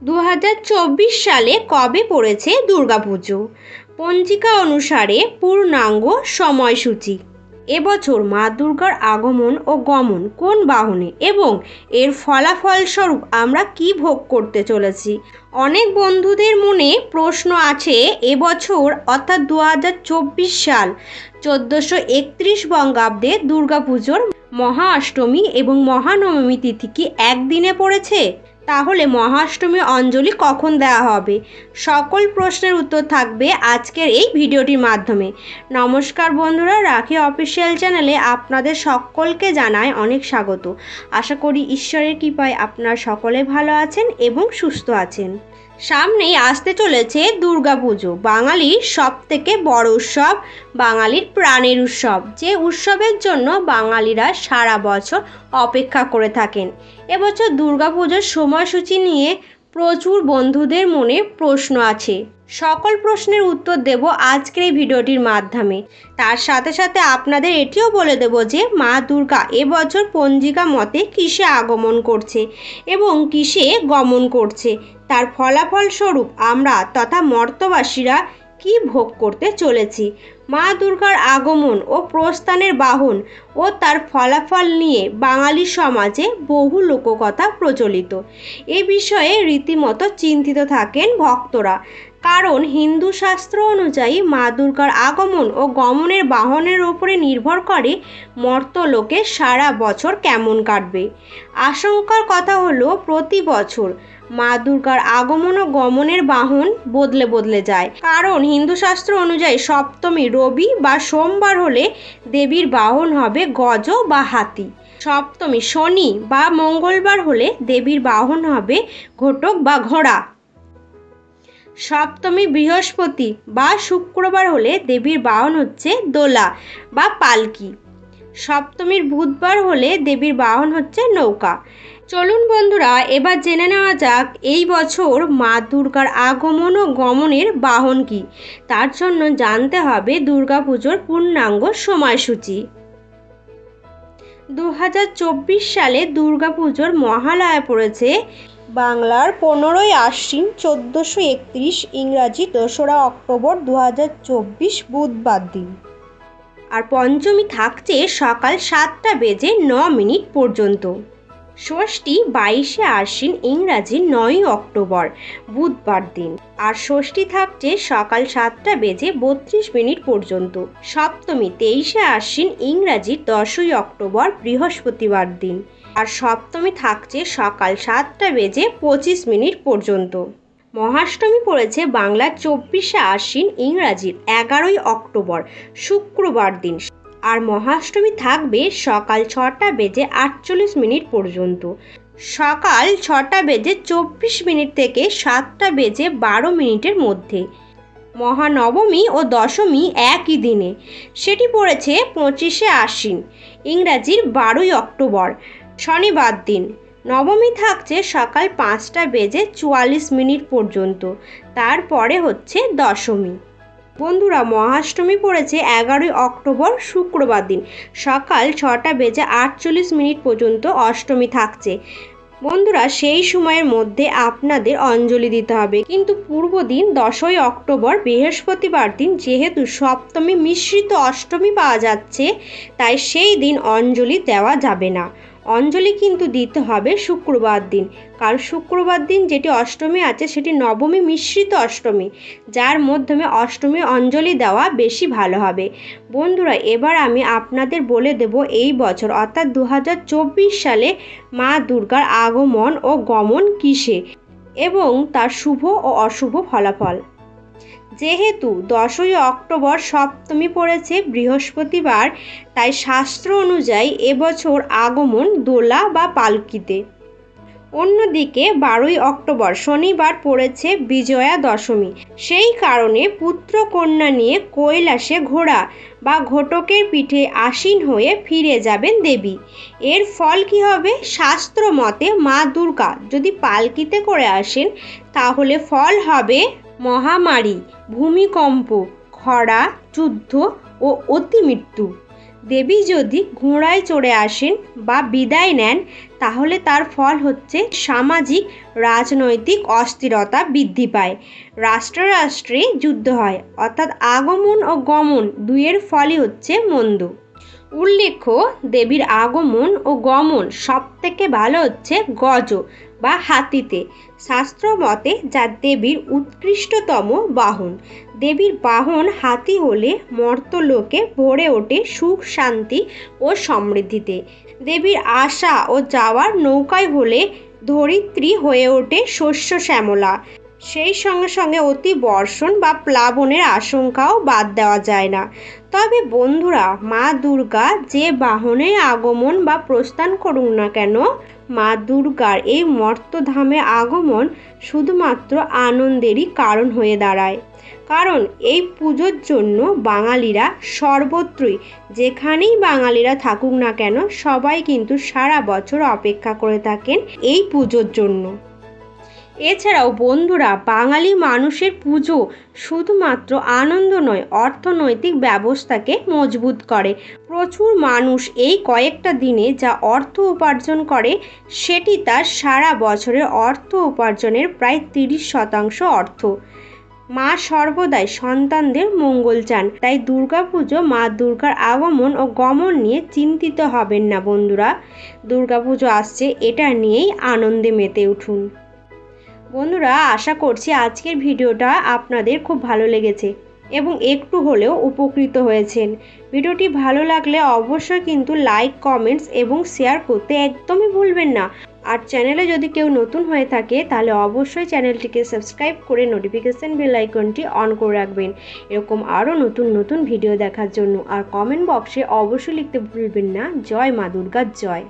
2024 সালে কবে পড়েছে দুর্গাপুজো? পঞ্জিকা অনুসারে পূর্ণাঙ্গ সময়সূচি। এবছর মা দুর্গার আগমন ও গমন কোন বাহনে এবং এর ফলাফলস্বরূপ আমরা কি ভোগ করতে চলেছি? অনেক বন্ধুদের মনে প্রশ্ন আছে, এবছর অর্থাৎ 2024 সাল 1431 বঙ্গাব্দে দুর্গাপুজোর মহা অষ্টমী এবং মহানবমী তিথি কি একদিনে পড়েছে? তাহলে মহাষ্টমী অঞ্জলি কখন দেওয়া হবে? সকল প্রশ্নের উত্তর থাকবে আজকের এই ভিডিওটির মাধ্যমে। নমস্কার বন্ধুরা, রাখি অফিসিয়াল চ্যানেলে আপনাদের সকলকে জানায় অনেক স্বাগত। আশা করি ঈশ্বরের কৃপায় আপনারা সকলে ভালো আছেন এবং সুস্থ আছেন। সামনেই আসতে চলেছে দুর্গাপুজো, বাঙালির সবথেকে বড় উৎসব, বাঙালির প্রাণের উৎসব, যে উৎসবের জন্য বাঙালিরা সারা বছর অপেক্ষা করে থাকেন। এবছর দুর্গাপুজোর সময়সূচি নিয়ে প্রচুর বন্ধুদের মনে প্রশ্ন আছে। সকল প্রশ্নের উত্তর দেব আজকের এই ভিডিওটির মাধ্যমে। তার সাথে সাথে আপনাদের এটিও বলে দেব যে মা দুর্গা এবছর পঞ্জিকা মতে কিসে আগমন করছে এবং কিসে গমন করছে, তার ফলাফল স্বরূপ আমরা তথা মর্তবাসীরা কি ভোগ করতে চলেছি। মা দুর্গার আগমন ও প্রস্থানের বাহন ও তার ফলাফল নিয়ে বাঙালি সমাজে বহু লোককথা প্রচলিত। এ বিষয়ে রীতিমতো চিন্তিত থাকেন ভক্তরা, কারণ হিন্দু শাস্ত্র অনুযায়ী মা দুর্গার আগমন ও গমনের বাহনের উপরে নির্ভর করে মর্তলোকে সারা বছর কেমন কাটবে। আশঙ্কার কথা হলো, প্রতি বছর মা দুর্গার আগমন ও গমনের বাহন বদলে যায়, কারণ হিন্দু শাস্ত্র অনুযায়ী সপ্তমী রবি বা সোমবার হলে দেবীর বাহন হবে গজ বা হাতি, সপ্তমী শনি বা মঙ্গলবার হলে দেবীর বাহন হবে ঘটক বা ঘোড়া, সপ্তমী বৃহস্পতি বা শুক্রবার হলে দেবীর বাহন হচ্ছে দোলা বা পালকি, সপ্তমীর বুধবার হলে দেবীর বাহন হচ্ছে নৌকা। চলুন বন্ধুরা, এবার জেনে নেওয়া যাক এই বছর মা দুর্গার আগমন ও গমনের বাহন কি। তার জন্য জানতে হবে দুর্গাপুজোর পূর্ণাঙ্গ সময়সূচি। 2024 সালে দুর্গাপুজোর মহালয়া পড়েছে বাংলার 15ই আশ্বিন 1431, ইংরাজি 2রা অক্টোবর 2024 বুধবার দিন। আর পঞ্চমী থাকছে সকাল 7:09 পর্যন্ত। ষষ্ঠী 22শে আশ্বিন, ইংরাজি 9ই অক্টোবর বুধবার দিন। আর ষষ্ঠী থাকছে সকাল 7:32 পর্যন্ত। সপ্তমী 23শে আশ্বিন, ইংরাজি 10ই অক্টোবর বৃহস্পতিবার দিন। আর সপ্তমী থাকছে সকাল 7:25 পর্যন্ত। মহাষ্টমী পড়েছে বাংলার 24শে আশ্বিন, ইংরাজির 11ই অক্টোবর শুক্রবার দিন। আর মহাষ্টমী থাকবে সকাল 6:48 পর্যন্ত। সকাল 6:24 থেকে 7:12 মধ্যে। মহানবমী ও দশমী একই দিনে, সেটি পড়েছে 25শে আশ্বিন, ইংরাজির 12ই অক্টোবর শনিবার দিন। নবমী থাকছে সকাল 5:44 পর্যন্ত। তারপরে হচ্ছে দশমী। বন্ধুরা, মহাষ্টমী পড়েছে 11ই অক্টোবর শুক্রবার দিন, সকাল 6:48 পর্যন্ত অষ্টমী থাকছে। বন্ধুরা, সেই সময়ের মধ্যে আপনাদের অঞ্জলি দিতে হবে, কিন্তু পূর্ব দিন 10ই অক্টোবর বৃহস্পতিবার দিন যেহেতু সপ্তমী মিশ্রিত অষ্টমী পাওয়া যাচ্ছে, তাই সেই দিন অঞ্জলি দেওয়া যাবে না। অঞ্জলি কিন্তু দিতে হবে শুক্রবার দিন, কারণ শুক্রবার দিন যেটি অষ্টমী আছে সেটি নবমী মিশ্রিত অষ্টমী, যার মাধ্যমে অষ্টমী অঞ্জলি দেওয়া বেশি ভালো হবে। বন্ধুরা, এবার আমি আপনাদের বলে দেব এই বছর অর্থাৎ 2024 সালে মা দুর্গার আগমন ও গমন কিসে এবং তার শুভ ও অশুভ ফলাফল। যেহেতু 10ই অক্টোবর সপ্তমী পড়েছে বৃহস্পতিবার, তাই শাস্ত্র অনুযায়ী এবছর আগমন দোলা বা পালকিতে। অন্যদিকে 12ই অক্টোবর শনিবার পড়েছে বিজয়া দশমী, সেই কারণে পুত্র কন্যা নিয়ে কৈলাসে ঘোড়া বা ঘটকের পিঠে আসীন হয়ে ফিরে যাবেন দেবী। এর ফল কি হবে? শাস্ত্র মতে মা দুর্গা যদি পালকিতে করে আসেন, তাহলে ফল হবে মহামারী, ভূমিকম্প, খরা, যুদ্ধ ও অতিমৃত্যু। দেবী যদি ঘোড়ায় চড়ে আসেন বা বিদায় নেন তাহলে তার ফল হচ্ছে সামাজিক রাজনৈতিক অস্থিরতা বৃদ্ধি পায়, রাষ্ট্রে রাষ্ট্রে যুদ্ধ হয়, অর্থাৎ আগমন ও গমন দুইয়ের ফলই হচ্ছে মন্দ। উল্লেখ্য, দেবীর আগমন ও গমন সবথেকে ভালো হচ্ছে গজ বা হাতিতে, শাস্ত্র মতে যা দেবীর উৎকৃষ্টতম বাহন। দেবীর বাহন হাতি হলে মর্তলোকে ভরে ওঠে সুখ শান্তি ও সমৃদ্ধিতে। দেবীর আসা ও যাওয়ার নৌকায় হলে ধরিত্রী হয়ে ওঠে শস্য শ্যামলা। সেই সঙ্গে সঙ্গে অতি বর্ষণ বা প্লাবনের আশঙ্কাও বাদ দেওয়া যায় না। তবে বন্ধুরা, মা দুর্গা যে বাহনে আগমন বা প্রস্থান করুন না কেন, মা দুর্গার এই মর্তধামে আগমন শুধুমাত্র আনন্দেরই কারণ হয়ে দাঁড়ায়। কারণ এই পুজোর জন্য বাঙালিরা সর্বত্রই, যেখানেই বাঙালিরা থাকুক না কেন, সবাই কিন্তু সারা বছর অপেক্ষা করে থাকেন এই পুজোর জন্য। এছাড়াও বন্ধুরা, বাঙালি মানুষের পুজো শুধুমাত্র আনন্দ নয়, অর্থনৈতিক ব্যবস্থাকে মজবুত করে। প্রচুর মানুষ এই কয়েকটা দিনে যা অর্থ উপার্জন করে সেটি তার সারা বছরের অর্থ উপার্জনের প্রায় 30% অর্থ। মা সর্বদাই সন্তানদের মঙ্গল চান, তাই দুর্গাপুজো মা দুর্গার আগমন ও গমন নিয়ে চিন্তিত হবেন না বন্ধুরা। দুর্গাপুজো আসছে, এটা নিয়েই আনন্দে মেতে উঠুন। বন্ধুরা, আশা করছি আজকের ভিডিওটা আপনাদের খুব ভালো লেগেছে এবং একটু হলেও উপকৃত হয়েছেন। ভিডিওটি ভালো লাগলে অবশ্যই কিন্তু লাইক, কমেন্টস এবং শেয়ার করতে একদমই ভুলবেন না। আর চ্যানেলে যদি কেউ নতুন হয়ে থাকে তাহলে অবশ্যই চ্যানেলটিকে সাবস্ক্রাইব করে নোটিফিকেশান বেল আইকনটি অন করে রাখবেন এরকম আরও নতুন নতুন ভিডিও দেখার জন্য। আর কমেন্ট বক্সে অবশ্যই লিখতে ভুলবেন না, জয় মা দুর্গা জয়।